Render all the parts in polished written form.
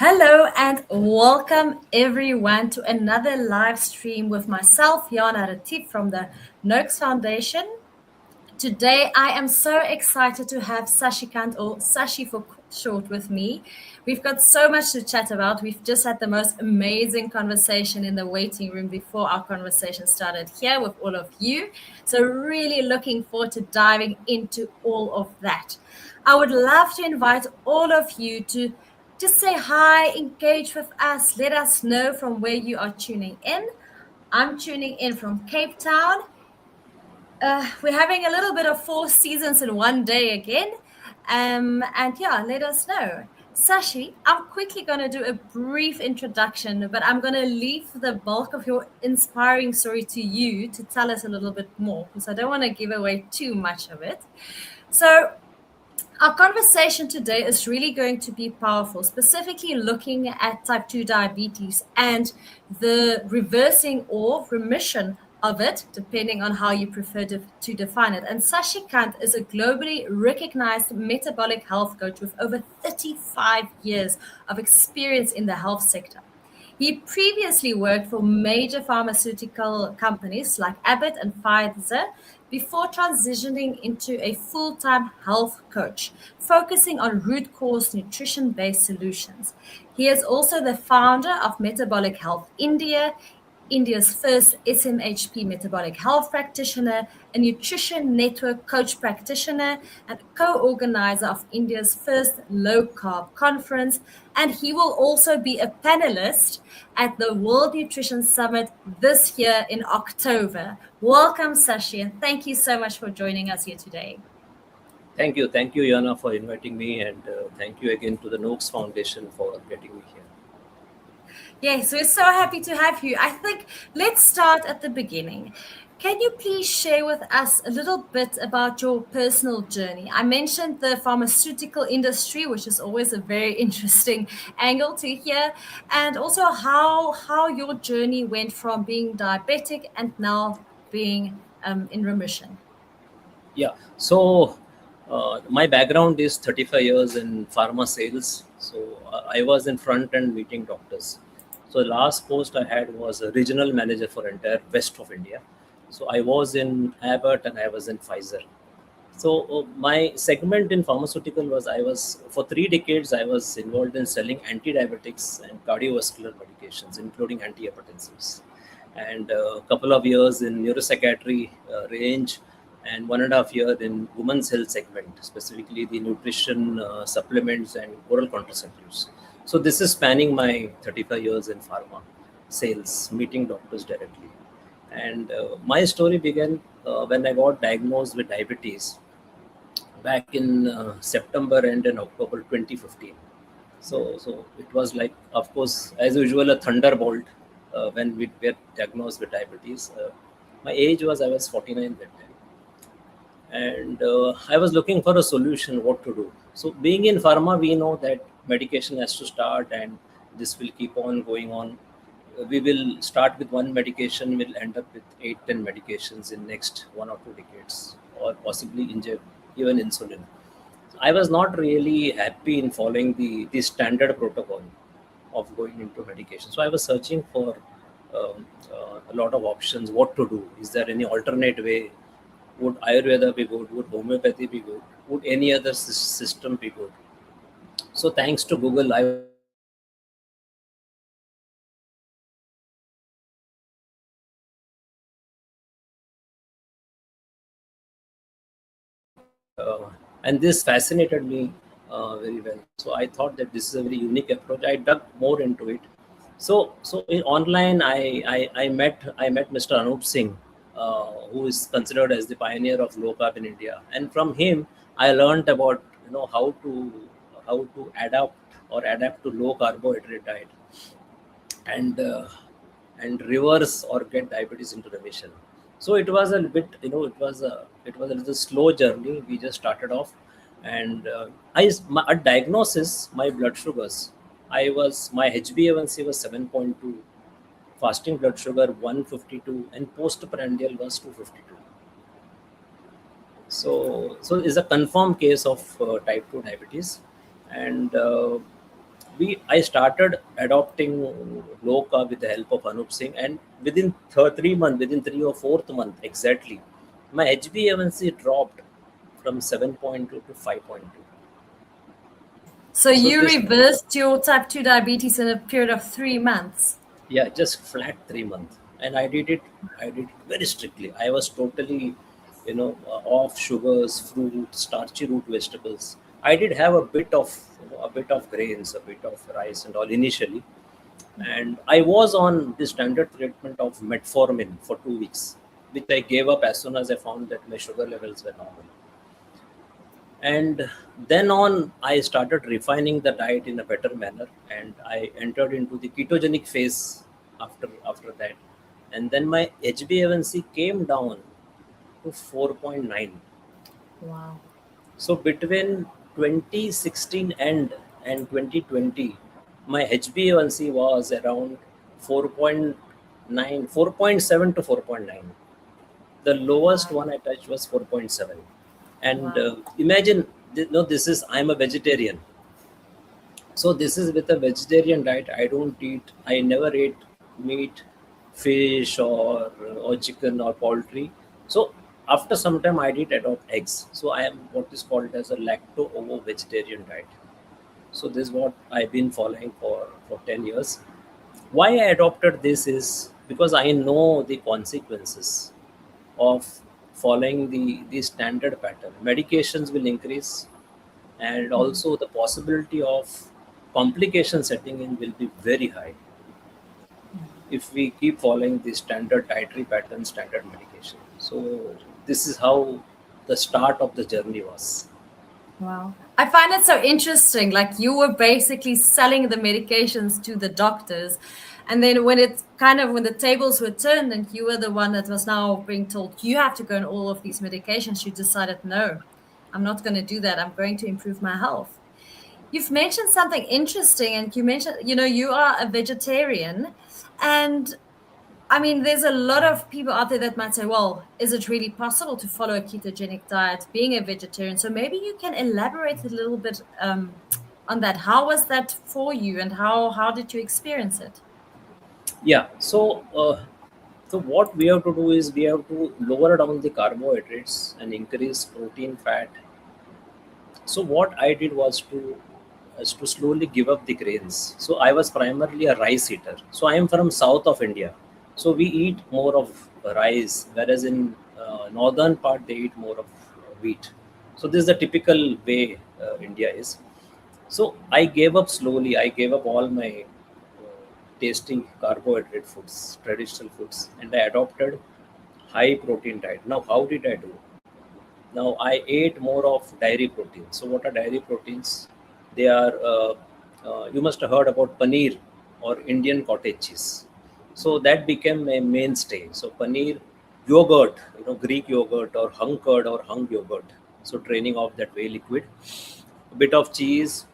Hello and welcome everyone to another live stream with myself, Jana Retief from the Noakes Foundation. Today, I am so excited to have Shashikant, or Sashi for short, with me. We've got so much to chat about. We've just had the most amazing conversation in the waiting room before our conversation started here with all of you. So, really looking forward to diving into all of that. I would love to invite all of you to just say hi, engage with us, let us know from where you are tuning in. I'm tuning in from Cape Town. We're having a little bit of 4 seasons in one day again. And yeah, let us know. Sashi, I'm quickly going to do a brief introduction, but I'm going to leave the bulk of your inspiring story to you to tell us a little bit more, because I don't want to give away too much of it. So, our conversation today is really going to be powerful, specifically looking at type 2 diabetes and the reversing or remission of it, depending on how you prefer to define it. And Shashikant is a globally recognized metabolic health coach with over 35 years of experience in the health sector. He previously worked for major pharmaceutical companies like Abbott and Pfizer before transitioning into a full-time health coach, focusing on root cause nutrition-based solutions. He is also the founder of Metabolic Health India, India's first SMHP metabolic health practitioner, a nutrition network coach practitioner, and co-organizer of India's first low-carb conference. And he will also be a panelist at the World Nutrition Summit this year in October. Welcome, Sashi, and thank you so much for joining us here today. Thank you, Yana, for inviting me, and thank you again to the Noakes Foundation for getting me here. Yes, we're so happy to have you. I think let's start at the beginning. Can you please share with us a little bit about your personal journey? I mentioned the pharmaceutical industry, which is always a very interesting angle to hear, and also how your journey went from being diabetic and now being in remission. Yeah, so my background is 35 years in pharma sales. So I was in front end meeting doctors. So the last post I had was a regional manager for entire west of India. So I was in Abbott and I was in Pfizer. So my segment in pharmaceutical was I was for 3 decades I was involved in selling anti-diabetics and cardiovascular medications, including antihypertensives, and a couple of years in neuropsychiatry range, and 1.5 year in women's health segment, specifically the nutrition supplements and oral contraceptives. So this is spanning my 35 years in pharma sales, meeting doctors directly. And my story began when I got diagnosed with diabetes back in September and in October 2015. So it was like, of course, as usual, a thunderbolt when we were diagnosed with diabetes. My age was, I was 49 that time. And I was looking for a solution, what to do. So being in pharma, we know that medication has to start and this will keep on going on. We will start with one medication, we'll end up with 8-10 medications in next 1 or 2 decades, or possibly inject even insulin. I was not really happy in following the standard protocol of going into medication. So I was searching for a lot of options, what to do. Is there any alternate way? Would Ayurveda be good? Would homeopathy be good? Would any other system be good? So thanks to Google, I was able to find and this fascinated me very well. So I thought that this is a very unique approach. I dug more into it. So in online, I met Mr. Anup Singh, who is considered as the pioneer of low carb in India, and from him I learned about how to adapt to low carbohydrate diet, and and reverse or get diabetes into remission. So it was a bit, it was a little slow journey. We just started off, and at diagnosis, my blood sugars, my HbA1c was 7.2, fasting blood sugar 152, and postprandial was 252. So it's a confirmed case of type 2 diabetes, and I started adopting low carb with the help of Anup Singh, and within 3 months, within 3 or 4th month exactly, my HbA1c dropped from 7.2 to 5.2. So So you this, reversed your type 2 diabetes in a period of 3 months. yeah, just flat 3 months, and I did it very strictly. I was totally, off sugars, fruit, starchy root vegetables. I did have a bit of, a bit of grains, a bit of rice and all initially, and I was on the standard treatment of metformin for 2 weeks, which I gave up as soon as I found that my sugar levels were normal. And then on, I started refining the diet in a better manner, and I entered into the ketogenic phase after that. And then my HbA1c came down to 4.9. Wow. So between 2016 and 2020, my HbA1c was around 4.9, 4.7 to 4.9. The lowest Wow. one I touched was 4.7. And Wow. imagine, no, this is, I'm a vegetarian. So this is with a vegetarian diet. I never ate meat, fish, or chicken or poultry. So after some time, I did adopt eggs. So I am what is called as a lacto-ovo vegetarian diet. So this is what I've been following for 10 years. Why I adopted this is because I know the consequences of following the standard pattern. Medications will increase, and also the possibility of complication setting in will be very high if we keep following the standard dietary pattern, standard medication. So this is how the start of the journey was. Wow. I find it so interesting. Like you were basically selling the medications to the doctors. And then when it's kind of when the tables were turned and you were the one that was now being told you have to go on all of these medications, you decided, no, I'm not going to do that. I'm going to improve my health. You've mentioned something interesting, and you mentioned, you are a vegetarian. And I mean, there's a lot of people out there that might say, well, is it really possible to follow a ketogenic diet being a vegetarian? So maybe you can elaborate a little bit on that. How was that for you, and how did you experience it? Yeah. So what we have to do is we have to lower down the carbohydrates and increase protein, fat. So what I did was to slowly give up the grains. So I was primarily a rice eater. So I am from south of India. So we eat more of rice, whereas in northern part they eat more of wheat. So this is the typical way India is. So I gave up slowly. I gave up all my tasting carbohydrate foods, traditional foods, and I adopted high protein diet. Now, how did I do? Now I ate more of dairy proteins. So what are dairy proteins? They are you must have heard about paneer or Indian cottage cheese. So that became a mainstay. So paneer, yogurt, Greek yogurt or hung curd or hung yogurt. So training of that whey liquid, a bit of cheese,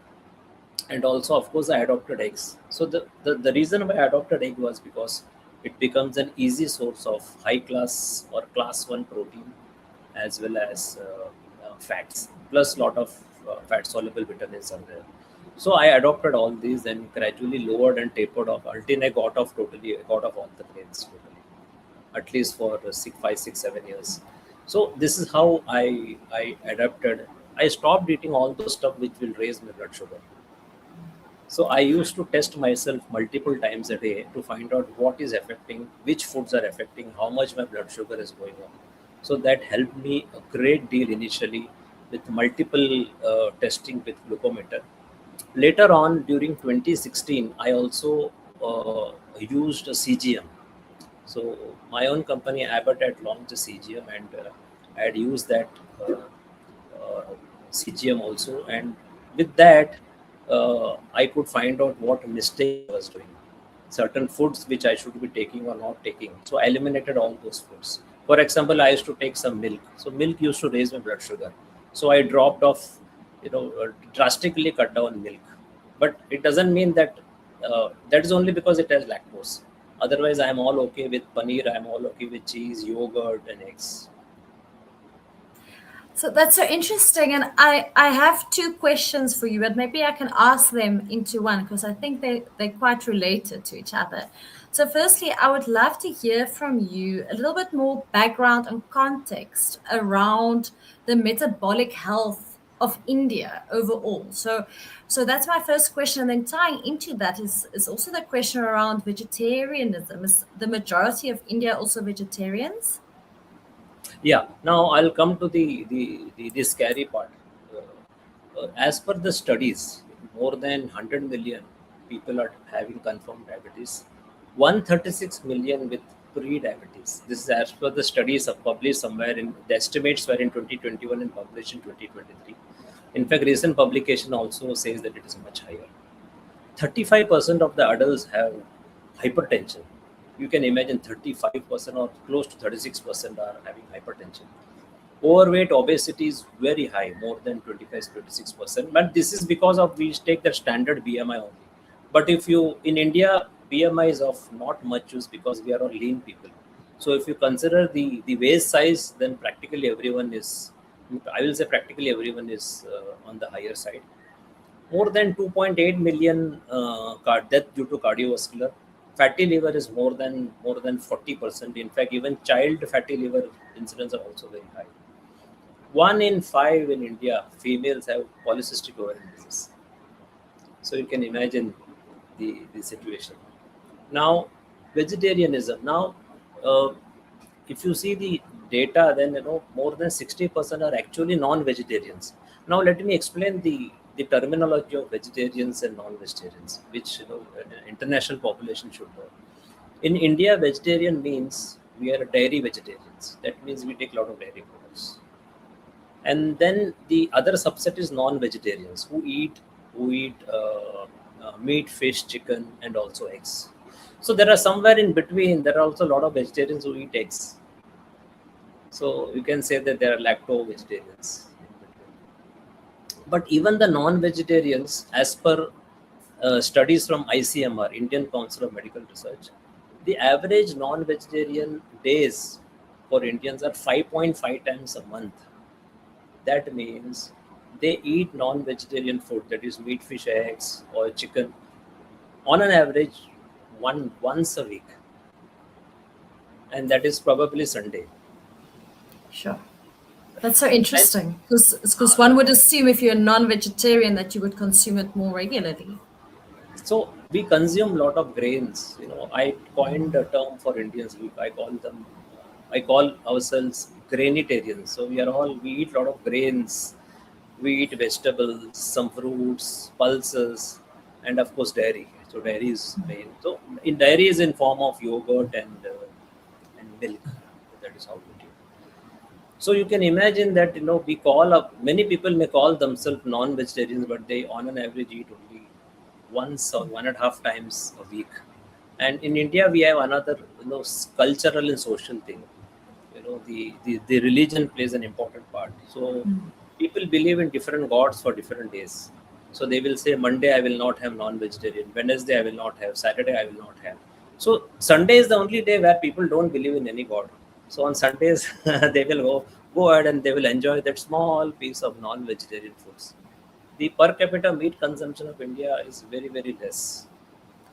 and also of course I adopted eggs. So the reason why I adopted egg was because it becomes an easy source of high class or class 1 protein, as well as fats, plus lot of fat soluble vitamins are there. So I adopted all these and gradually lowered and tapered off until I got off all the grains totally, at least for 6, 5, 6, 7 years. So this is how I adapted. I stopped eating all those stuff which will raise my blood sugar. So I used to test myself multiple times a day to find out what is affecting, which foods are affecting, how much my blood sugar is going on. So that helped me a great deal initially with multiple testing with glucometer. Later on, during 2016, I also used a CGM. So my own company Abbott had launched a CGM, and I had used that CGM also. And with that, I could find out what mistakes I was doing, certain foods which I should be taking or not taking. So I eliminated all those foods. For example, I used to take some milk. So milk used to raise my blood sugar. So I dropped off, drastically cut down milk. But it doesn't mean that that is only because it has lactose. Otherwise, I am all okay with paneer. I am all okay with cheese, yogurt, and eggs. So that's so interesting. And I have two questions for you, but maybe I can ask them into one because I think they're quite related to each other. So, firstly, I would love to hear from you a little bit more background and context around the metabolic health of India overall. So that's my first question. And then tying into that is also the question around vegetarianism. Is the majority of India also vegetarians? Yeah. Now I'll come to the scary part. As per the studies, more than 100 million people are having confirmed diabetes. 136 million with pre-diabetes. This is as per the studies of published somewhere in the estimates were in 2021 and published in 2023. In fact, recent publication also says that it is much higher. 35% of the adults have hypertension. You can imagine 35% or close to 36% are having hypertension. Overweight, obesity is very high, more than 25 to 26%. But this is because of we take the standard BMI only. But if you in India, BMI is of not much use because we are all lean people. So if you consider the waist size, then practically everyone is, I will say practically everyone is on the higher side. More than 2.8 million death due to cardiovascular. Fatty liver is more than 40%. In fact, even child fatty liver incidents are also very high. 1 in 5 in India, females have polycystic ovarian disease. So you can imagine the situation. Now, vegetarianism. Now, uh, if you see the data, then more than 60% are actually non-vegetarians. Now, let me explain the terminology of vegetarians and non-vegetarians, which international population should know. In India, vegetarian means we are dairy vegetarians. That means we take a lot of dairy products. And then the other subset is non-vegetarians who eat meat, fish, chicken, and also eggs. So there are somewhere in between. There are also a lot of vegetarians who eat eggs. So you can say that there are lacto vegetarians. But even the non-vegetarians, as per studies from ICMR, Indian Council of Medical Research, the average non-vegetarian days for Indians are 5.5 times a month. That means they eat non-vegetarian food, that is meat, fish, eggs, or chicken, on an average once a week, and that is probably Sunday. Sure. That's so And interesting because one would assume if you're a non-vegetarian that you would consume it more regularly. so we consume a lot of grains. I coined a term for Indians. I call ourselves grainitarians. So we eat a lot of grains. We eat vegetables, some fruits, pulses, and of course dairy. So dairy is main. So in dairy is in form of yogurt and milk. That is how we do. So you can imagine that we call up many people may call themselves non-vegetarians, but they on an average eat only once or 1.5 times a week. And in India, we have another cultural and social thing. The religion plays an important part. So people believe in different gods for different days. So they will say Monday I will not have non-vegetarian, Wednesday I will not have, Saturday I will not have. So Sunday is the only day where people don't believe in any god. So on Sundays they will go ahead and they will enjoy that small piece of non-vegetarian foods. The per capita meat consumption of India is very, very less.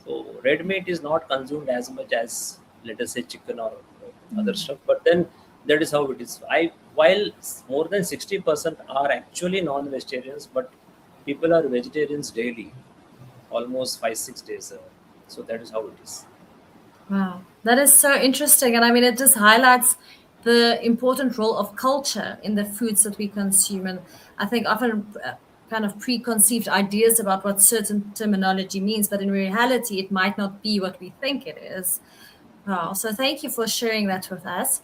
So red meat is not consumed as much as, let us say, chicken or other stuff. But then that is how it is. While more than 60% are actually non-vegetarians, but people are vegetarians daily, almost 5 6 days. So that is how it is. Wow, that is so interesting. And I mean, it just highlights the important role of culture in the foods that we consume. And I think often kind of preconceived ideas about what certain terminology means, but in reality, it might not be what we think it is. Wow. So thank you for sharing that with us.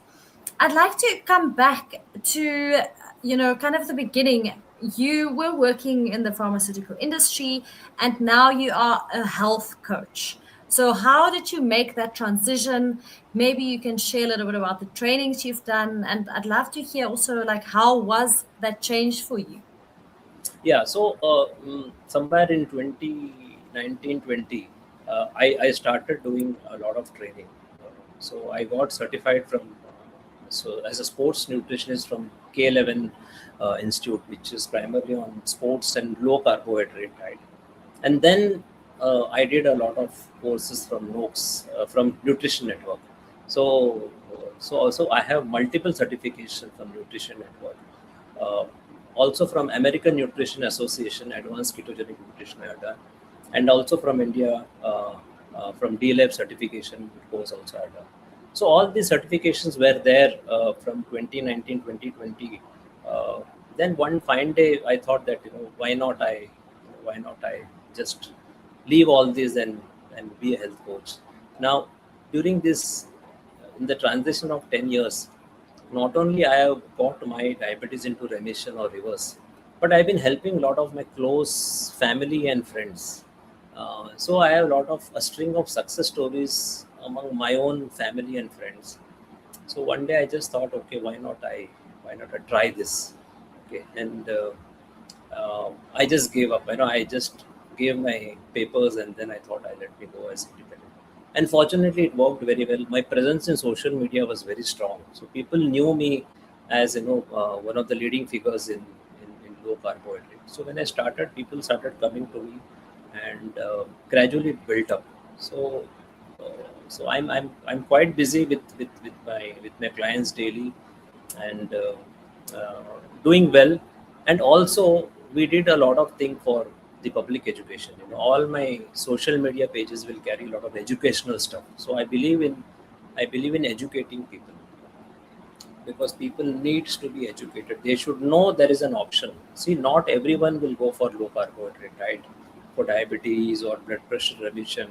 I'd like to come back to, kind of the beginning. You were working in the pharmaceutical industry and now you are a health coach. So, how did you make that transition? Maybe you can share a little bit about the trainings you've done. And I'd love to hear also, like, how was that change for you? Yeah. So somewhere in 2019 20, I started doing a lot of training. So I got certified from so as a sports nutritionist from K11 Institute, which is primarily on sports and low carbohydrate diet. And then I did a lot of courses from Noakes, from Nutrition Network. So also I have multiple certifications from Nutrition Network. Uh, Also from American Nutrition Association, Advanced Ketogenic Nutrition I have done, and also from India, from DLab certification course also I have done. So all these certifications were there from 2019, 2020. Uh, then one fine day, I thought that why not I just leave all this and be a health coach. Now, during this, in the transition of 10 years, not only I have got my diabetes into remission or reverse, but I've been helping a lot of my close family and friends. So I have a string of success stories among my own family and friends. So one day I just thought, okay, why not I try this? Okay, and I just gave up. I just gave my papers, and then I thought I let me go as independent. And fortunately, it worked very well. My presence in social media was very strong, so people knew me as one of the leading figures in low carbohydrate. So when I started, people started coming to me, and gradually it built up. So I'm quite busy with my clients daily, and uh, doing well. And also we did a lot of thing for the public education. All my social media pages will carry a lot of educational stuff. So I believe in educating people, because people needs to be educated. They should know there is an option. See, not everyone will go for low carbohydrate diet for diabetes or blood pressure remission,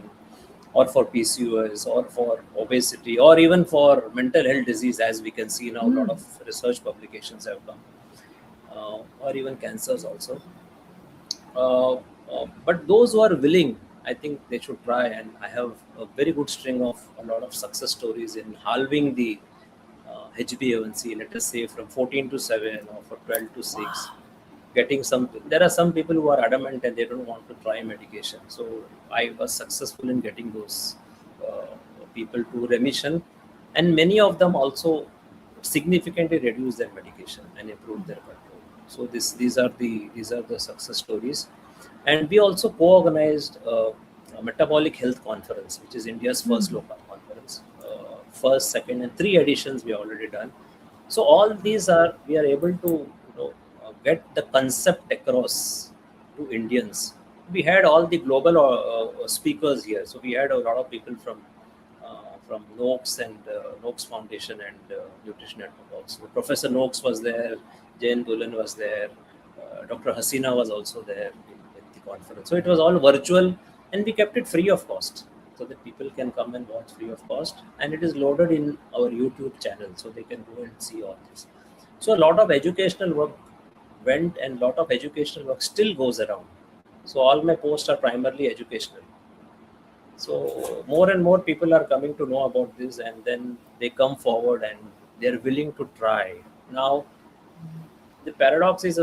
or for PCOS, or for obesity, or even for mental health disease, as we can see now, a lot of research publications have come, or even cancers also. But those who are willing, I think they should try. And I have a very good string of a lot of success stories in halving the HbA1c, let us say from 14 to 7 or for 12 to 6. Getting some, there are some people who are adamant and they don't want to try medication. So I was successful in getting those uh, people to remission, and many of them also significantly reduce their medication and improve their control. So these are the success stories. And we also co-organized a metabolic health conference, which is India's first low carb conference. First, second, and three editions we already done. So all these are, we are able to get the concept across to Indians. We had all the global speakers here. So we had a lot of people from Noakes and Noakes Foundation and Nutrition Network also. Professor Noakes was there, Jane Doolan was there, Dr. Hasina was also there in the conference. So it was all virtual, and we kept it free of cost, so that people can come and watch free of cost. And it is loaded in our YouTube channel, so they can go and see all this. So a lot of educational work went, and lot of educational work still goes around. So all my posts are primarily educational. So more and more people are coming to know about this, and then they come forward and they're willing to try. Now the paradox is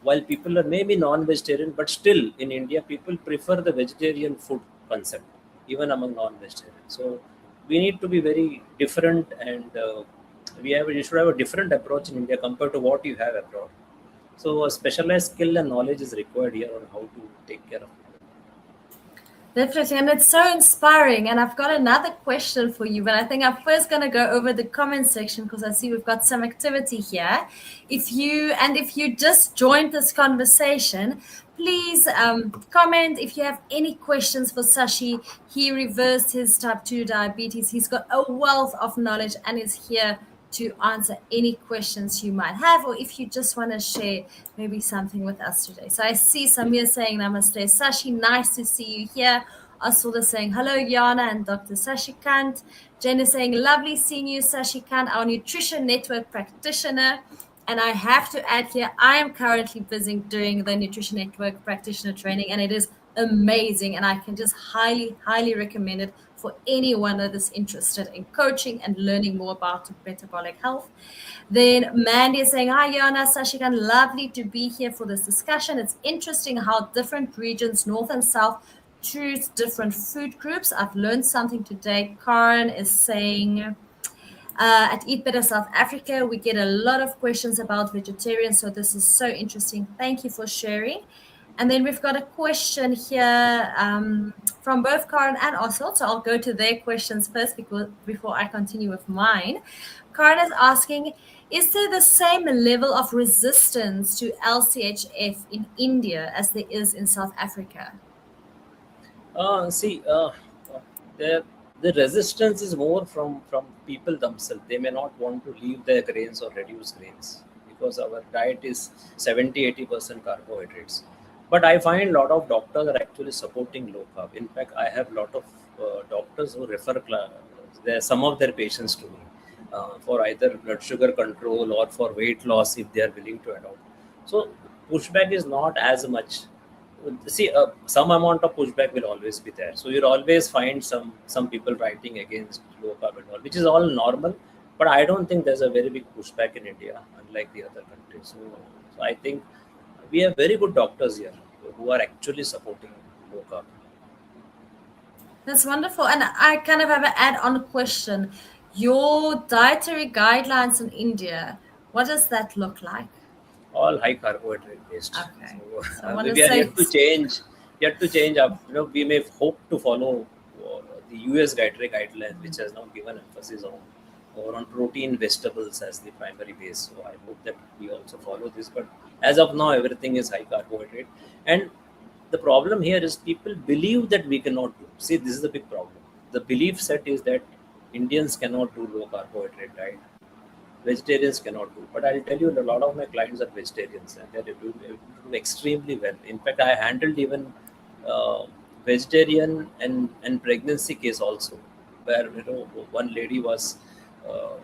while people are maybe non-vegetarian, but still in India people prefer the vegetarian food concept, even among non-vegetarians. So we need to be very different, and you should have a different approach in India compared to what you have abroad. So a specialized skill and knowledge is required here on how to take care of people. Definitely, and it's so inspiring. And I've got another question for you, but I think I'm first going to go over the comment section because I see we've got some activity here. If you just joined this conversation, please comment if you have any questions for Sashi. He reversed his type 2 diabetes. He's got a wealth of knowledge and is here to answer any questions you might have, or if you just want to share maybe something with us today. So I see Samir saying Namaste, Sashi, nice to see you here. Asulda saying hello, Yana and Dr. Shashikant. Jen is saying lovely seeing you, Shashikant, our nutrition network practitioner. And I have to add here, I am currently busy doing the Nutrition Network practitioner training, and it is amazing. And I can just highly, highly recommend it for anyone that is interested in coaching and learning more about metabolic health. Then Mandy is saying, hi, Yana, Sashikan, lovely to be here for this discussion. It's interesting how different regions, North and South, choose different food groups. I've learned something today. Karen is saying, At Eat Better South Africa, we get a lot of questions about vegetarians, so this is so interesting. Thank you for sharing. And then we've got a question here from both Karen and Oswald. So I'll go to their questions first before I continue with mine. Karen is asking, is there the same level of resistance to LCHF in India as there is in South Africa? See, the resistance is more from people themselves. They may not want to leave their grains or reduce grains because our diet is 70-80% carbohydrates. But I find a lot of doctors are actually supporting low carb. In fact, I have a lot of doctors who refer some of their patients to me for either blood sugar control or for weight loss if they are willing to adopt. So pushback is not as much. See, some amount of pushback will always be there. So you'll always find some people writing against low carb and all, which is all normal. But I don't think there's a very big pushback in India, unlike the other countries. So I think we have very good doctors here who are actually supporting low carb. That's wonderful. And I kind of have an add-on question. Your dietary guidelines in India, what does that look like? All high carbohydrate based. Okay. So So what we is are it? yet to change up. We may hope to follow the US dietary guidelines, which has now given emphasis on or on protein vegetables as the primary base. So I hope that we also follow this. But as of now, everything is high carbohydrate. And the problem here is people believe that we cannot do. See, this is the big problem. The belief set is that Indians cannot do low carbohydrate diet, vegetarians cannot do. But I'll tell you, a lot of my clients are vegetarians and they're doing extremely well. In fact, I handled even vegetarian and pregnancy case also, where one lady was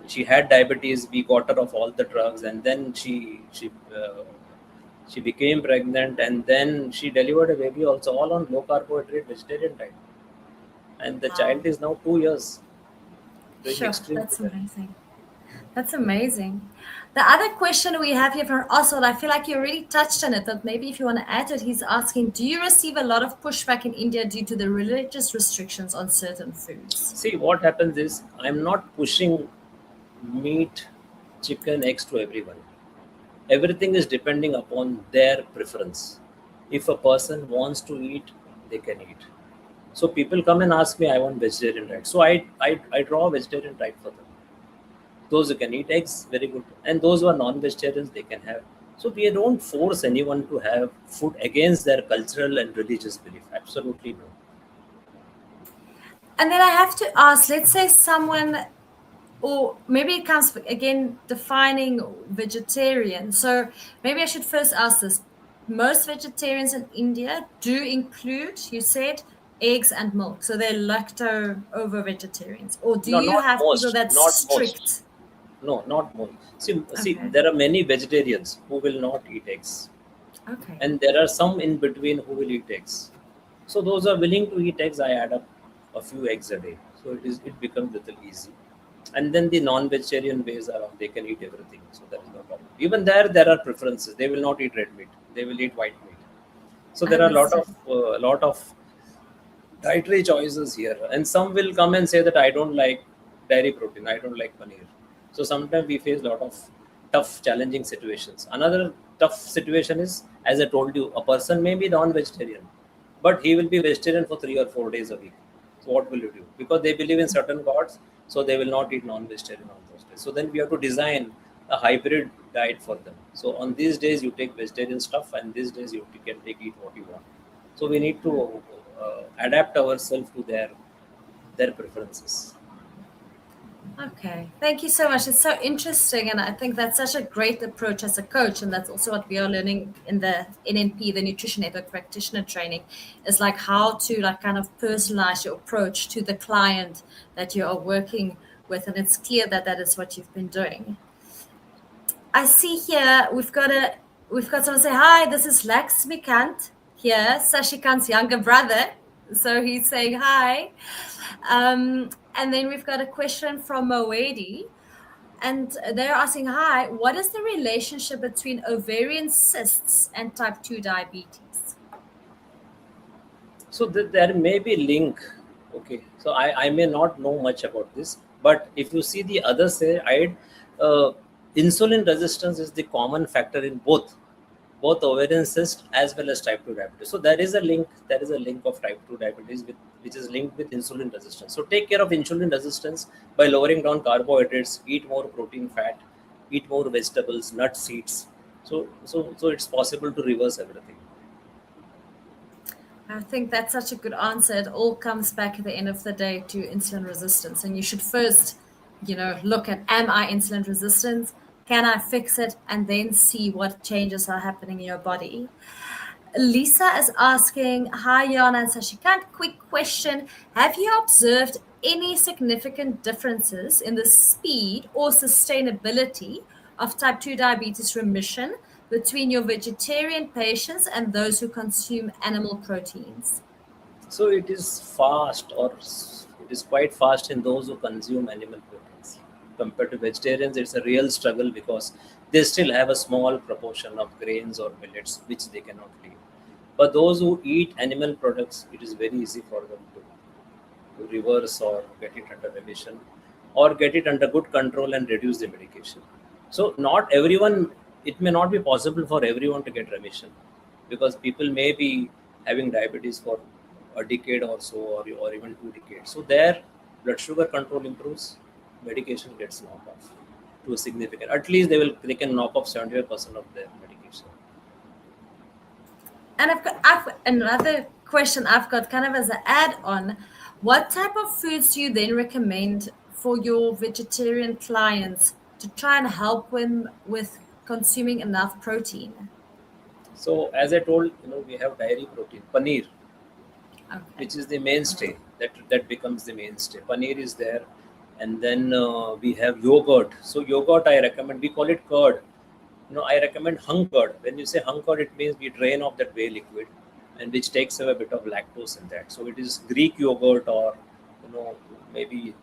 she had diabetes. We got her off all the drugs, and then she became pregnant, and then she delivered a baby also, all on low carbohydrate vegetarian diet. And the Wow. child is now 2 years, doing Sure, extremely that's well. amazing. That's amazing. The other question we have here from Oswald, I feel like you already touched on it, but maybe if you want to add to it, he's asking, do you receive a lot of pushback in India due to the religious restrictions on certain foods? See, what happens is I'm not pushing meat, chicken, eggs to everyone. Everything is depending upon their preference. If a person wants to eat, they can eat. So people come and ask me, I want vegetarian diet. So I draw a vegetarian diet for them. Those who can eat eggs, very good. And those who are non-vegetarians, they can have. So we don't force anyone to have food against their cultural and religious belief. Absolutely no. And then I have to ask, let's say someone, or maybe it comes again defining vegetarian. So maybe I should first ask this. Most vegetarians in India do include, you said, eggs and milk. So they're lacto over vegetarians. Or do No, you not have people most. that's Not most. strict? No, not most. See, Okay. there are many vegetarians who will not eat eggs, Okay. and there are some in between who will eat eggs. So those who are willing to eat eggs, I add up a few eggs a day. So it becomes little easy. And then the non-vegetarian ways are they can eat everything, so there is no problem. Even there are preferences. They will not eat red meat. They will eat white meat. So there are Understood. a lot of dietary choices here, and some will come and say that I don't like dairy protein, I don't like paneer. So sometimes we face a lot of tough challenging situations. Another tough situation is, as I told you, a person may be non-vegetarian, but he will be vegetarian for 3 or 4 days a week. So what will you do? Because they believe in certain gods, so they will not eat non-vegetarian on those days. So then we have to design a hybrid diet for them. So on these days you take vegetarian stuff, and these days you can take eat what you want. So we need to adapt ourselves to their preferences. Okay, thank you so much. It's so interesting, and I think that's such a great approach as a coach, and that's also what we are learning in the NNP, the Nutrition Network Practitioner Training, is like how to like kind of personalize your approach to the client that you are working with, and it's clear that that is what you've been doing. I see here we've got someone say, hi, this is Laxmikant here, Shashikant's younger brother. So he's saying hi. And then we've got a question from Moedi, and they're asking, hi, what is the relationship between ovarian cysts and type 2 diabetes? So there may be link. Okay, so I may not know much about this, But if you see the other side, uh, insulin resistance is the common factor in both ovarian cyst as well as type 2 diabetes. So there is a link. There is a link of type 2 diabetes with which is linked with insulin resistance. So take care of insulin resistance by lowering down carbohydrates, eat more protein, fat, eat more vegetables, nuts, seeds. So it's possible to reverse everything. I think that's such a good answer. It all comes back at the end of the day to insulin resistance. And you should first, look at, am I insulin resistant? Can I fix it? And then see what changes are happening in your body. Lisa is asking, hi, Yana and Shashikant. Quick question. Have you observed any significant differences in the speed or sustainability of type 2 diabetes remission between your vegetarian patients and those who consume animal proteins? So it is fast, or it is quite fast in those who consume animal proteins. Compared to vegetarians, it's a real struggle because they still have a small proportion of grains or millets which they cannot leave. But those who eat animal products, it is very easy for them to reverse or get it under remission or get it under good control and reduce the medication. So not everyone, it may not be possible for everyone to get remission because people may be having diabetes for a decade or so, or even 2 decades. So their blood sugar control improves, medication gets knocked off to a significant. At least they can knock off 75% of their medication. And I've another question I've got kind of as an add-on. What type of foods do you then recommend for your vegetarian clients to try and help them with consuming enough protein? So as I told, we have dairy protein, paneer, Okay. which is the mainstay. That becomes the mainstay. Paneer is there, and then we have yogurt. So yogurt, I recommend. We call it curd. I recommend hung curd. When you say hung curd, it means we drain off that whey liquid, and which takes away a bit of lactose in that. So it is Greek yogurt, or maybe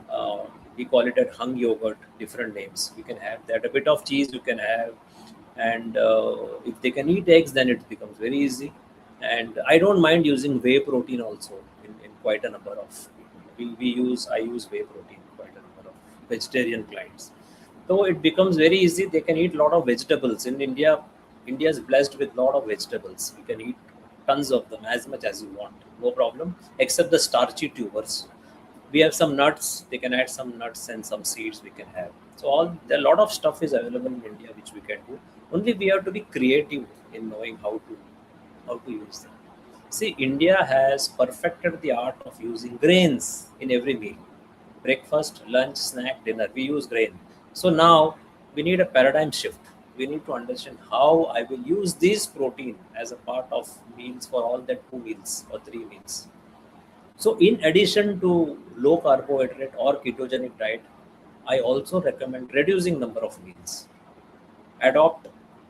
uh, we call it at hung yogurt. Different names. We can have that. A bit of cheese you can have, and if they can eat eggs, then it becomes very easy. And I don't mind using whey protein also in quite a number of. I use whey protein quite a number of vegetarian clients. So it becomes very easy. They can eat a lot of vegetables. In India, India is blessed with a lot of vegetables. You can eat tons of them, as much as you want, no problem, except the starchy tubers. We have some nuts. They can add some nuts and some seeds. We can have. So a lot of stuff is available in India which we can do. Only we have to be creative in knowing how to use them. See, India has perfected the art of using grains in every meal. Breakfast, lunch, snack, dinner. We use grain. So now we need a paradigm shift. We need to understand how I will use this protein as a part of meals for all the 2 meals or 3 meals. So in addition to low carbohydrate or ketogenic diet, I also recommend reducing number of meals. Adopt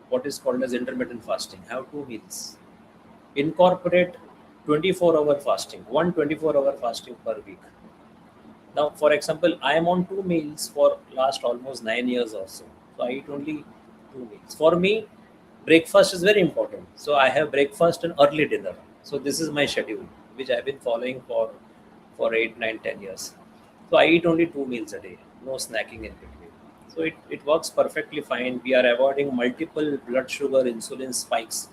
what is called as intermittent fasting. Have 2 meals. Incorporate 24-hour fasting, 1 24-hour fasting per week. Now, for example, I am on 2 meals for last almost 9 years or so. So I eat only 2 meals. For me, breakfast is very important. So I have breakfast and early dinner. So this is my schedule, which I've been following for 8, 9, 10 years. So I eat only 2 meals a day, no snacking in between. So it works perfectly fine. We are avoiding multiple blood sugar, insulin spikes.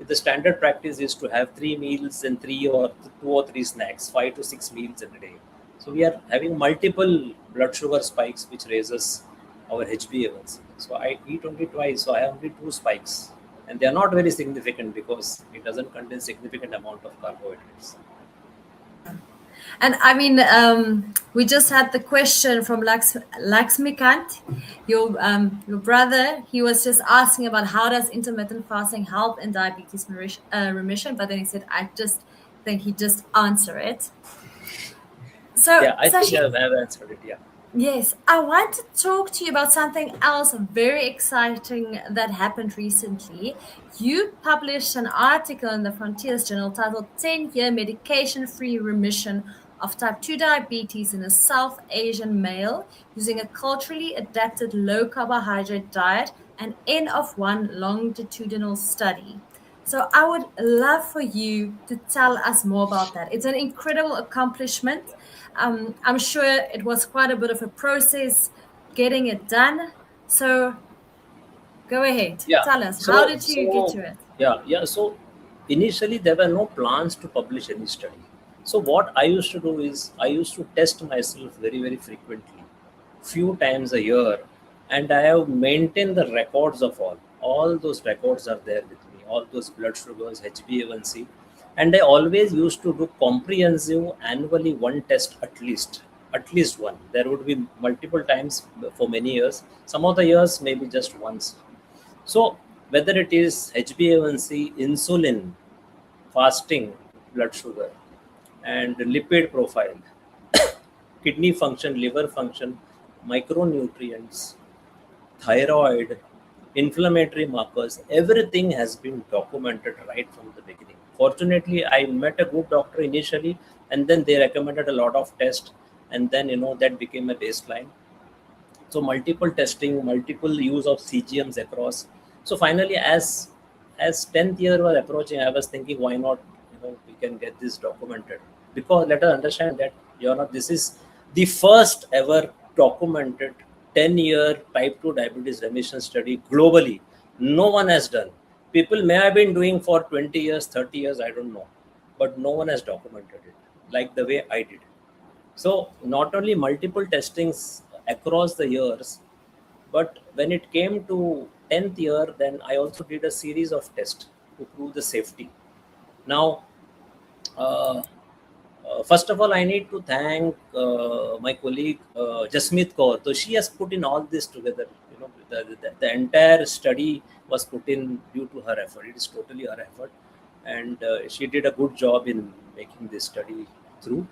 The standard practice is to have 3 meals and 2 or 3 snacks, 5 to 6 meals in a day. So we are having multiple blood sugar spikes, which raises our HbA1c. So I eat only twice, so I have only 2 spikes, and they are not very significant because it doesn't contain significant amount of carbohydrates. And I mean, we just had the question from Laxmikant, your brother. He was just asking about how does intermittent fasting help in diabetes remission, but then he said, I just think he just answered it. So, Yeah, I think Sashi, I've answered it. Yeah. yes, I want to talk to you about something else very exciting that happened recently. You published an article in the Frontiers Journal titled 10-Year Medication-Free Remission of Type 2 Diabetes in a South Asian Male Using a Culturally Adapted Low-Carbohydrate Diet and N of 1 Longitudinal Study. So I would love for you to tell us more about that. It's an incredible accomplishment. I'm sure it was quite a bit of a process getting it done. So go ahead, Yeah. tell us, how So did you get so to it? yeah. So initially there were no plans to publish any study. So what I used to do is I used to test myself very frequently, few times a year, and I have maintained the records of all those records are there with me, all those blood sugars, HbA1c, and I always used to do comprehensive annually one test at least one. There would be multiple times for many years. Some of the years maybe just once. So whether it is HbA1c, insulin, fasting, blood sugar, and lipid profile, kidney function, liver function, micronutrients, thyroid, inflammatory markers, everything has been documented right from the beginning. Fortunately, I met a good doctor initially, and then they recommended a lot of tests, and then that became a baseline. So multiple testing, multiple use of CGMs across. So finally, as 10th year was approaching, I was thinking, why not, we can get this documented. Because let us understand that, this is the first ever documented 10-year type 2 diabetes remission study globally. No one has done. People may have been doing for 20 years, 30 years, I don't know. But no one has documented it like the way I did. So not only multiple testings across the years, but when it came to 10th year, then I also did a series of tests to prove the safety. Now, uh, first of all, I need to thank my colleague Jasmeet Kaur. So she has put in all this together. The entire study was put in due to her effort. It is totally her effort, and she did a good job in making this study through.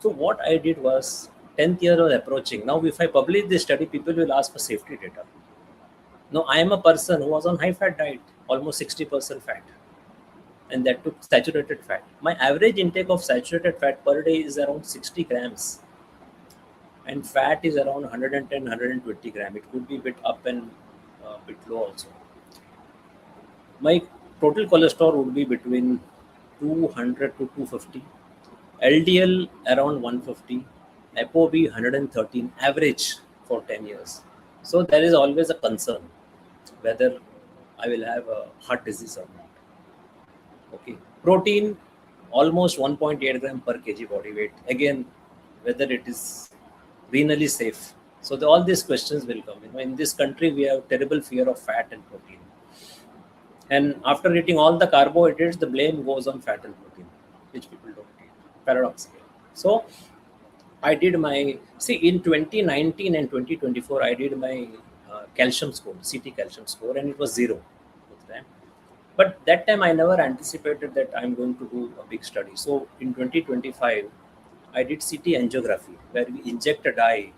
So what I did was 10th year was approaching. Now, if I publish this study, people will ask for safety data. Now, I am a person who was on high fat diet, almost 60% fat, and that took saturated fat. My average intake of saturated fat per day is around 60 grams, and fat is around 110, 120 gram. It could be a bit up and a bit low also. My total cholesterol would be between 200 to 250, LDL around 150, ApoB 113, average for 10 years. So there is always a concern whether I will have a heart disease or not. Okay, protein almost 1.8 gram per kg body weight. Again, whether it is renally safe. So all these questions will come. In this country, we have terrible fear of fat and protein. And after eating all the carbohydrates, the blame goes on fat and protein, which people don't eat. Paradoxical. So I did my, see, in 2019 and 2024, I did my calcium score, CT calcium score, and it was zero both time. But that time I never anticipated that I'm going to do a big study. So in 2025, I did CT angiography where we inject a dye,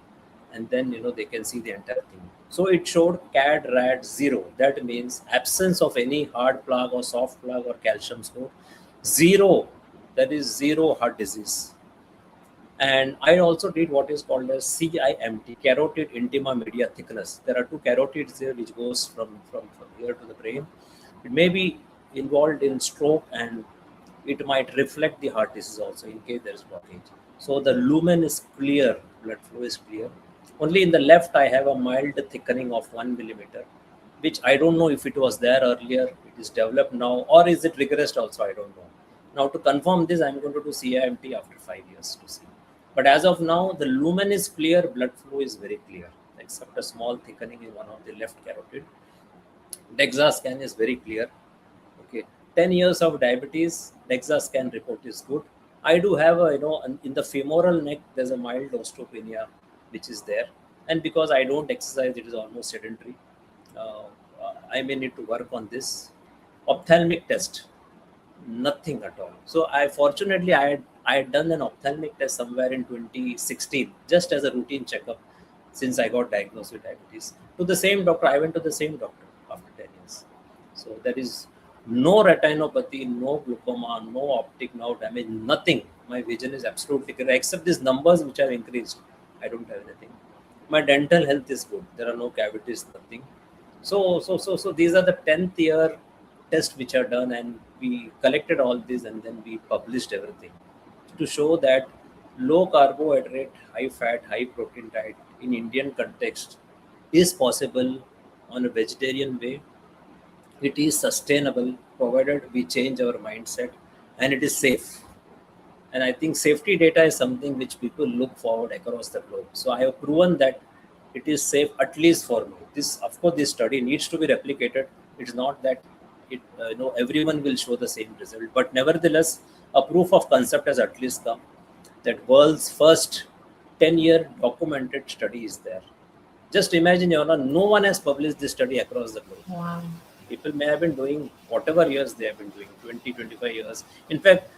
and then they can see the entire thing. So it showed CAD RAD 0. That means absence of any hard plug or soft plug or calcium score. Zero. That is zero heart disease. And I also did what is called as CIMT, carotid intima media thickness. There are two carotids there which goes from here to the brain. It may be involved in stroke, and it might reflect the heart disease also in case there is blockage. So the lumen is clear, blood flow is clear. Only in the left I have a mild thickening of 1 millimeter, which I don't know if it was there earlier, it is developed now, or is it regressed also, I don't know. Now to confirm this, I'm going to do CIMT after 5 years to see. But as of now, the lumen is clear, blood flow is very clear, except a small thickening in one of the left carotid. DEXA scan is very clear. Okay, 10 years of diabetes, DEXA scan report is good. I do have in the femoral neck, there's a mild osteopenia, which is there. And because I don't exercise, it is almost sedentary. Uh, I may need to work on this. Ophthalmic test, nothing at all. So I had done an ophthalmic test somewhere in 2016, just as a routine checkup, since I got diagnosed with diabetes. To the same doctor, I went to the same doctor after 10 years. So there is no retinopathy, no glaucoma, no optic nerve damage, nothing. My vision is absolutely clear, except these numbers which have increased. I don't have anything. My dental health is good. There are no cavities, nothing. So these are the 10th year tests which are done, and we collected all this and then we published everything to show that low carbohydrate, high fat, high protein diet in Indian context is possible on a vegetarian way. It is sustainable provided we change our mindset, and it is safe. And I think safety data is something which people look forward across the globe. So I have proven that it is safe, at least for me. This, of course, this study needs to be replicated. It's not that everyone will show the same result, but nevertheless, a proof of concept has at least come. That world's first 10-year documented study is there. Just imagine, no one has published this study across the globe. Wow. People may have been doing whatever years they have been doing, 20, 25 years. In fact,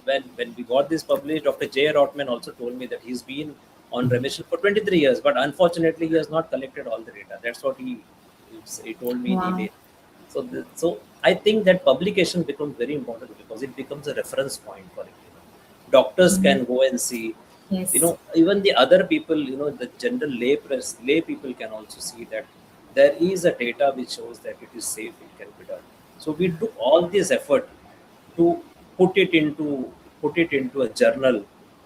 when we got this published, Dr. J. Rotman also told me that he's been on remission for 23 years, but unfortunately, he has not collected all the data. That's what he told me in Wow. email. So I think that publication becomes very important because it becomes a reference point for it. Doctors can go and see. Yes. Even the other people, the general lay people can also see that there is a data which shows that it is safe, it can be done. So we do all this effort to put it into a journal,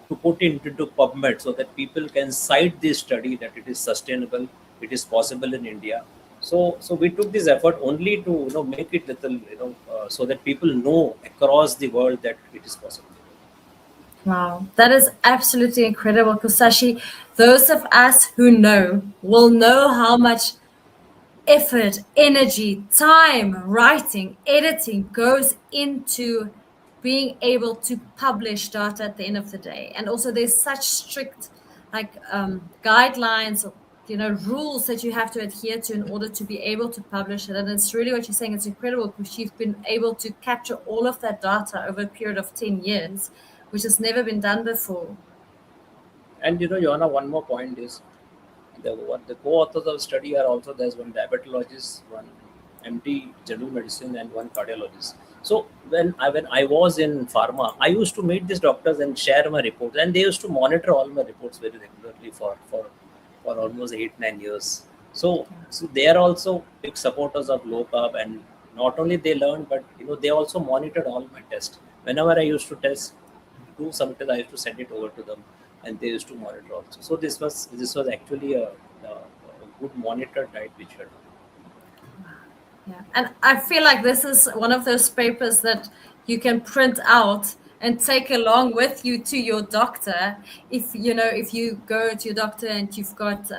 to put it into PubMed, so that people can cite this study that it is sustainable, it is possible in India. So we took this effort only to make it little so that people know across the world that it is possible. Wow, that is absolutely incredible, Kusashi. Those of us who know will know how much effort, energy, time, writing, editing goes into being able to publish data at the end of the day. And also there's such strict guidelines or rules that you have to adhere to in order to be able to publish it. And it's really what you're saying, it's incredible because you've been able to capture all of that data over a period of 10 years, which has never been done before. And Joanna, one more point is the co-authors of study are also, there's one diabetologist, one MD general medicine, and one cardiologist. So when I was in pharma, I used to meet these doctors and share my reports, and they used to monitor all my reports very regularly for almost 8-9 years. So they are also big supporters of low carb, and not only they learned, but they also monitored all my tests. Whenever I used to do some tests, I used to send it over to them, and they used to monitor also. So this was actually a good monitored diet which we had done. Yeah, and I feel like this is one of those papers that you can print out and take along with you to your doctor. If you go to your doctor and you've got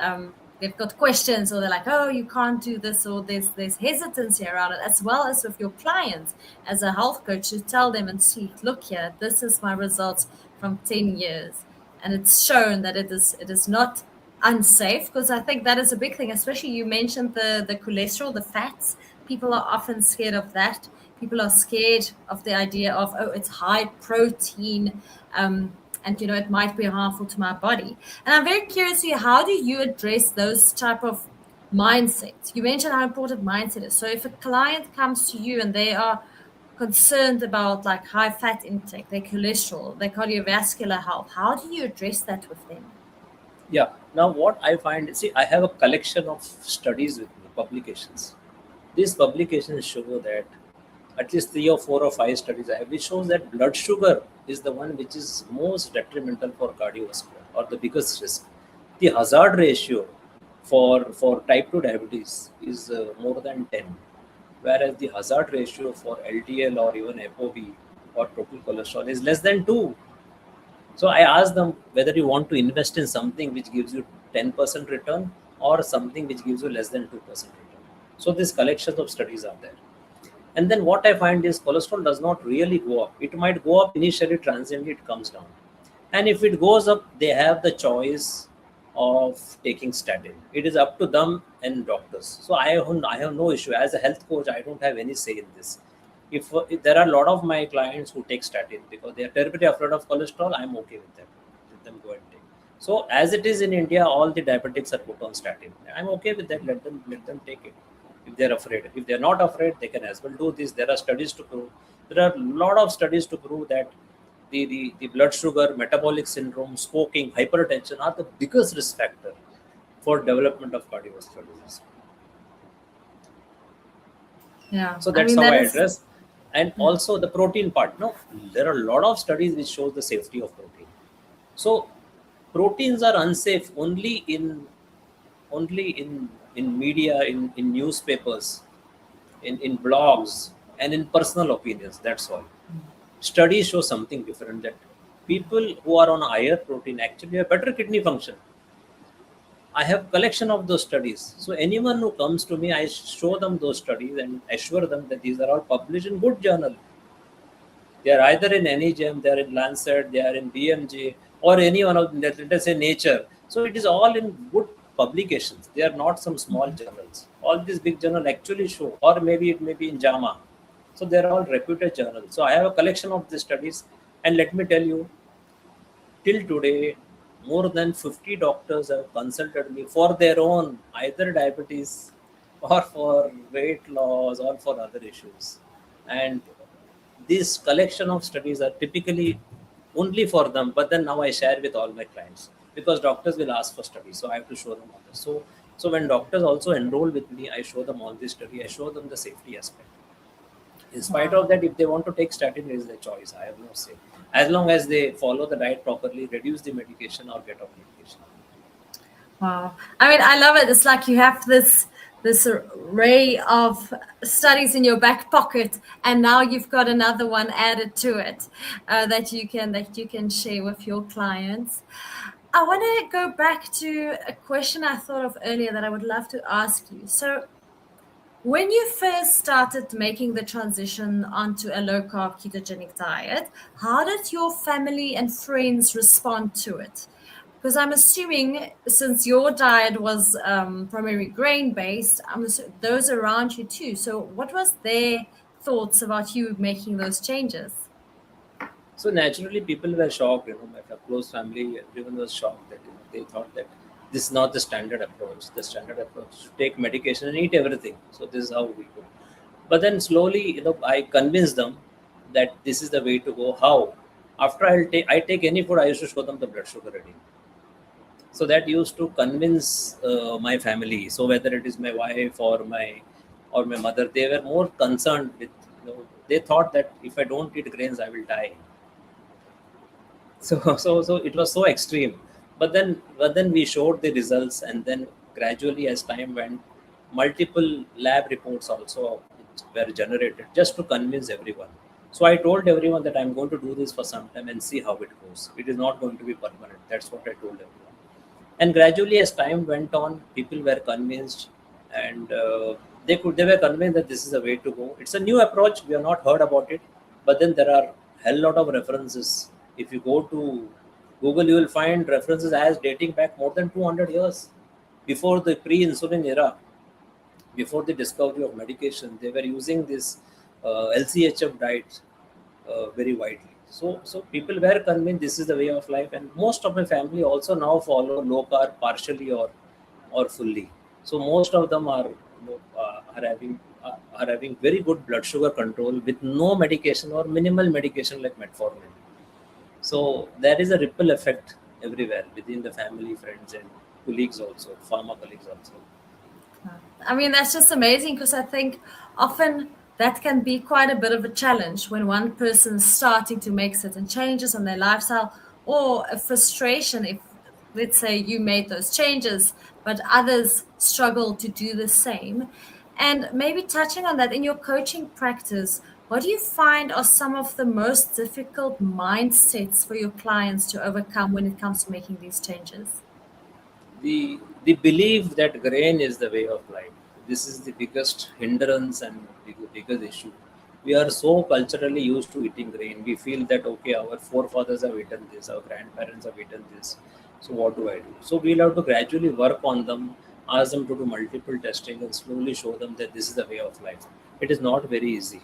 they've got questions, or they're like, oh, you can't do this, or there's hesitancy around it, as well as with your clients as a health coach, to tell them and see, look here, this is my results from 10 years. And it's shown that it is not unsafe, because I think that is a big thing, especially you mentioned the cholesterol, the fats. People are often scared of that. People are scared of the idea of, oh, it's high protein, and it might be harmful to my body. And I'm very curious to you, how do you address those type of mindsets? You mentioned how important mindset is. So if a client comes to you and they are concerned about like high fat intake, their cholesterol, their cardiovascular health, how do you address that with them? Yeah. Now, what I find, see, I have a collection of studies with me, publications. These publications show that at least 3 or 4 or 5 studies I have, which shows that blood sugar is the one which is most detrimental for cardiovascular, or the biggest risk. The hazard ratio for type 2 diabetes is more than 10, whereas the hazard ratio for LDL or even FOB or total cholesterol is less than 2. So I asked them whether you want to invest in something which gives you 10% return, or something which gives you less than 2% return. So these collections of studies are there. And then what I find is cholesterol does not really go up. It might go up initially, transiently it comes down. And if it goes up, they have the choice of taking statin. It is up to them and doctors. So I have no issue. As a health coach, I don't have any say in this. If there are a lot of my clients who take statin because they are terribly afraid of cholesterol, I'm okay with them. Let them go and take. So as it is in India, all the diabetics are put on statin. I'm okay with that. Let them take it. If they're afraid, if they're not afraid, they can as well do this. There are studies to prove. There are a lot of studies to prove that the blood sugar, metabolic syndrome, smoking, hypertension are the biggest risk factor for development of cardiovascular disease. Yeah. So I that's mean, how that I is, address. And yeah. also the protein part. No, there are a lot of studies which show the safety of protein. So proteins are unsafe only in media, in newspapers, in blogs, and in personal opinions. That's all. Studies show something different, that people who are on higher protein actually have better kidney function. I have collection of those studies. So anyone who comes to me, I show them those studies and assure them that these are all published in good journal. They are either in NEJM, they are in Lancet, they are in BMJ, or any one of them, let us say Nature. So it is all in good publications. They are not some small journals. All these big journals actually show, or maybe it may be in JAMA. So they are all reputed journals. So I have a collection of these studies, and let me tell you, till today, more than 50 doctors have consulted me for their own either diabetes or for weight loss or for other issues. And this collection of studies are typically only for them, but then now I share with all my clients because doctors will ask for studies, so I have to show them all this. So when doctors also enroll with me, I show them all this study, I show them the safety aspect. In spite Wow. of that, if they want to take statin, it is their choice. I have no say. As long as they follow the diet properly, reduce the medication or get off medication. Wow. I mean, I love it. It's like you have this array of studies in your back pocket, and now you've got another one added to it that you can share with your clients. I want to go back to a question I thought of earlier that I would love to ask you. So, when you first started making the transition onto a low carb ketogenic diet, how did your family and friends respond to it? Because I'm assuming since your diet was primarily grain based, those around you too. So, what was their thoughts about you making those changes? So naturally, people were shocked. My close family, everyone was shocked that they thought that this is not the standard approach. The standard approach is to take medication and eat everything. So this is how we go. But then slowly, I convinced them that this is the way to go. How? After I take any food, I used to show them the blood sugar reading. So that used to convince my family. So whether it is my wife or my mother, they were more concerned with. They thought that if I don't eat grains, I will die. So it was so extreme. But then we showed the results, and then gradually as time went, multiple lab reports also were generated just to convince everyone. So I told everyone that I'm going to do this for some time and see how it goes. It is not going to be permanent. That's what I told everyone. And gradually as time went on, people were convinced, and they were convinced that this is the way to go. It's a new approach, we have not heard about it, but then there are hell lot of references. If you go to Google, you will find references as dating back more than 200 years, before the pre-insulin era, before the discovery of medication. They were using this LCHF diet very widely. So people were convinced this is the way of life, and most of my family also now follow low carb partially or fully. So most of them are having very good blood sugar control with no medication or minimal medication like metformin. So there is a ripple effect everywhere within the family, friends, and colleagues also, pharma colleagues also. I mean, that's just amazing because I think often that can be quite a bit of a challenge when one person is starting to make certain changes on their lifestyle, or a frustration if, let's say, you made those changes, but others struggle to do the same. And maybe touching on that in your coaching practice, what do you find are some of the most difficult mindsets for your clients to overcome when it comes to making these changes? The belief that grain is the way of life. This is the biggest hindrance and biggest issue. We are so culturally used to eating grain. We feel that okay, our forefathers have eaten this, our grandparents have eaten this. So what do I do? So we'll have to gradually work on them, ask them to do multiple testing, and slowly show them that this is the way of life. It is not very easy.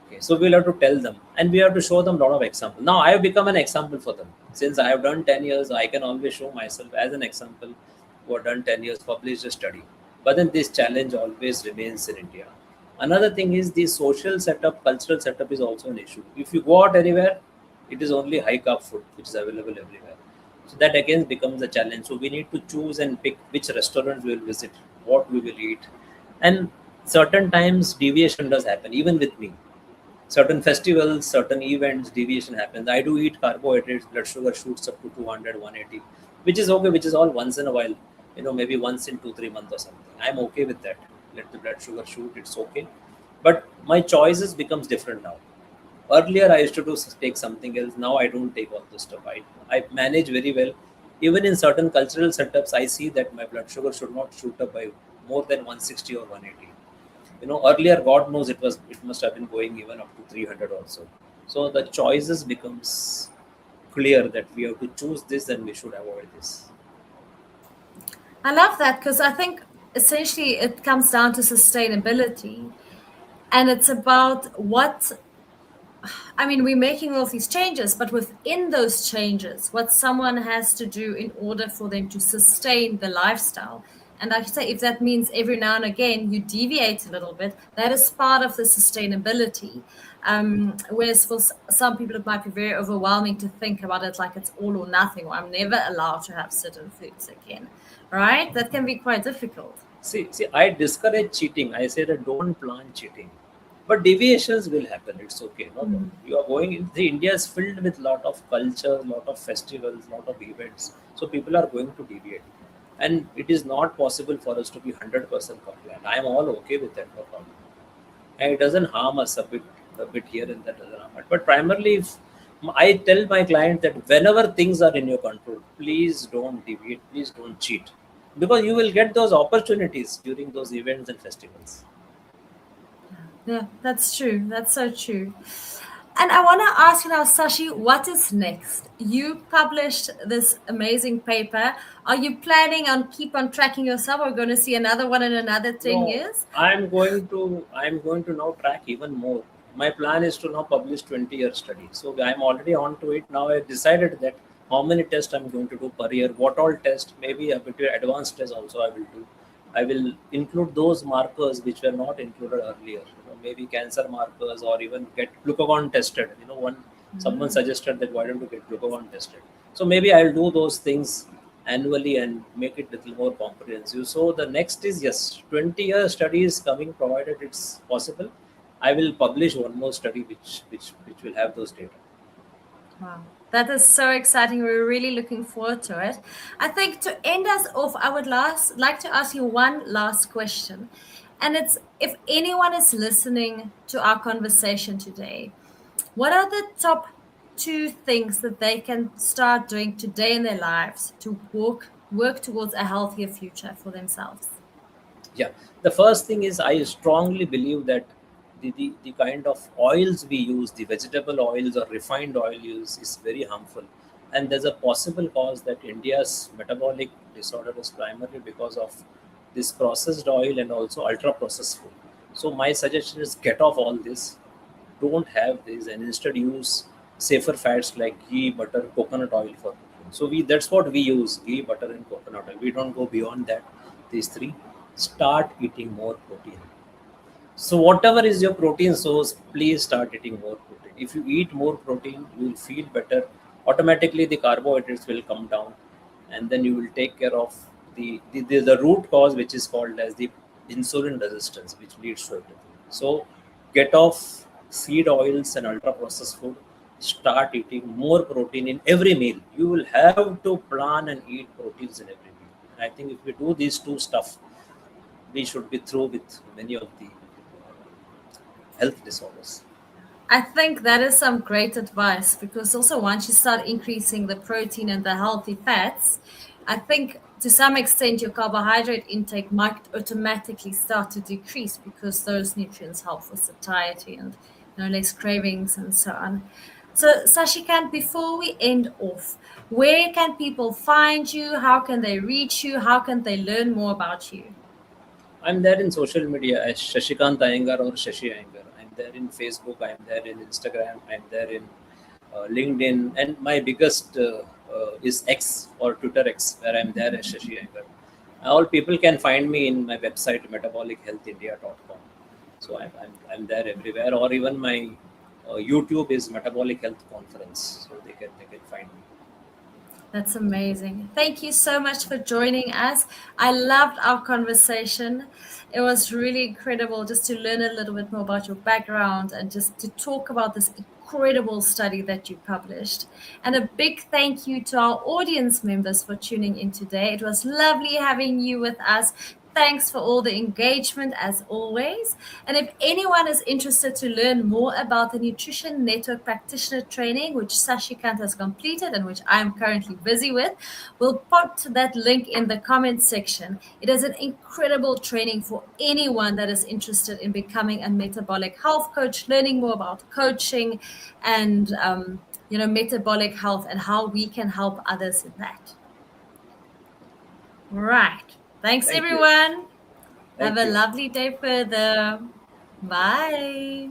Okay, so we'll have to tell them, and we have to show them a lot of examples. Now I have become an example for them. Since I have done 10 years, I can always show myself as an example who have done 10 years, published a study. But then this challenge always remains in India. Another thing is the social setup, cultural setup is also an issue. If you go out anywhere, it is only high carb food which is available everywhere. So that again becomes a challenge. So we need to choose and pick which restaurant we will visit, what we will eat. And Certain times deviation does happen, even with me. Certain festivals, certain events, deviation happens. I do eat carbohydrates, blood sugar shoots up to 200, 180, which is okay, which is all once in a while, maybe once in 2, 3 months or something. I'm okay with that. Let the blood sugar shoot, it's okay. But my choices becomes different now. Earlier, I used to take something else. Now I don't take all this stuff. I manage very well. Even in certain cultural setups, I see that my blood sugar should not shoot up by more than 160 or 180. Earlier, God knows it must have been going even up to 300 also. So the choices becomes clear that we have to choose this and we should avoid this. I love that because I think essentially it comes down to sustainability, and it's about what I mean, we're making all these changes, but within those changes, what someone has to do in order for them to sustain the lifestyle. And like I say, if that means every now and again you deviate a little bit, that is part of the sustainability. Whereas for some people, it might be very overwhelming to think about it like it's all or nothing, or I'm never allowed to have certain foods again, right? That can be quite difficult. See, I discourage cheating. I say that don't plan cheating, but deviations will happen. It's okay. No, no. Mm. You are going. The India is filled with lot of culture, lot of festivals, lot of events. So people are going to deviate, and it is not possible for us to be 100% compliant. I am all okay with that, no problem, and it doesn't harm us a bit here and that doesn't harm it. But primarily, if I tell my client that whenever things are in your control, please don't deviate, please don't cheat, because you will get those opportunities during those events and festivals. Yeah, that's true. That's so true. And I want to ask you now, Sashi, what is next? You published this amazing paper. Are you planning on keep on tracking yourself? Or going to see another one in another 10 No, years? I'm going to now track even more. My plan is to now publish 20-year study. So I'm already on to it. Now I decided that how many tests I'm going to do per year, what all tests, maybe a bit advanced tests also I will do. I will include those markers which were not included earlier. Maybe cancer markers or even get glucagon tested. Someone Mm. suggested that why don't you get glucagon tested? So maybe I'll do those things annually and make it little more comprehensive. So the next is, yes, 20-year study is coming provided it's possible. I will publish one more study which will have those data. Wow. That is so exciting. We're really looking forward to it. I think to end us off, I would like to ask you one last question. And it's if anyone is listening to our conversation today, what are the top two things that they can start doing today in their lives to work towards a healthier future for themselves? Yeah, the first thing is I strongly believe that the kind of oils we use, the vegetable oils or refined oil use, is very harmful. And there's a possible cause that India's metabolic disorder is primarily because of this processed oil and also ultra processed food. So my suggestion is get off all this, don't have this, and instead use safer fats like ghee, butter, coconut oil for cooking. So that's what we use: ghee, butter, and coconut oil. We don't go beyond that. These three. Start eating more protein. So whatever is your protein source, please start eating more protein. If you eat more protein, you will feel better. Automatically, the carbohydrates will come down, and then you will take care of the root cause, which is called as the insulin resistance, which leads to everything. So get off seed oils and ultra processed food. Start eating more protein in every meal. You will have to plan and eat proteins in every meal. And I think if we do these two stuff, we should be through with many of the health disorders. I think that is some great advice because also once you start increasing the protein and the healthy fats, I think to some extent your carbohydrate intake might automatically start to decrease because those nutrients help for satiety and less cravings and so on. So Sashikant, before we end off, where can people find you? How can they reach you? How can they learn more about you? I'm there in social media as Shashikant Iyengar or Shashi Iyengar. I'm there in Facebook. I'm there in Instagram. I'm there in LinkedIn. And my biggest is X or Twitter X, where I'm there as Shashi Iyengar. All people can find me in my website, metabolichealthindia.com. So I'm there everywhere. Or even my YouTube is Metabolic Health Conference. So they can find me. That's amazing. Thank you so much for joining us. I loved our conversation. It was really incredible just to learn a little bit more about your background and just to talk about this incredible study that you published. And a big thank you to our audience members for tuning in today. It was lovely having you with us. Thanks for all the engagement as always. And if anyone is interested to learn more about the Nutrition Network Practitioner Training, which Shashikant has completed and which I'm currently busy with, we'll put that link in the comments section. It is an incredible training for anyone that is interested in becoming a metabolic health coach, learning more about coaching and metabolic health and how we can help others in that. Right. Thanks, Thank you. everyone. Have Thank a you. lovely day further. Bye.